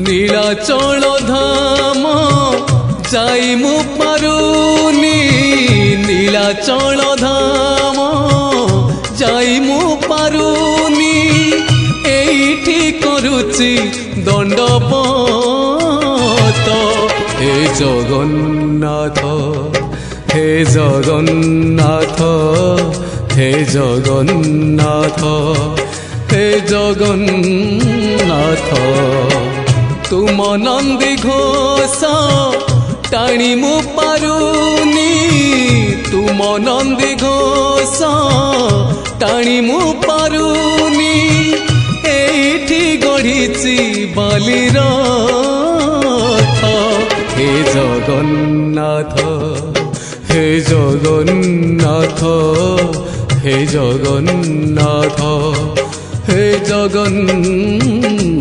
নীলাচল ধাম যাই মু পারুনি নীলাচল ধাম যাই মু পারুনি এইটি করুচি দণ্ডপত হে জগন্নাথ হে জগন্নাথ হে জগন্নাথ হে জগন্নাথ তুম নন্দী ঘোষ টাণি মু পারুনি তুম নন্দী ঘোষ টাণি মু পারুনি এইটি গড়িছি বালির রথ হে জগন্নাথ হে জগন্নাথ হে জগন্নাথ হে জগন্নাথ।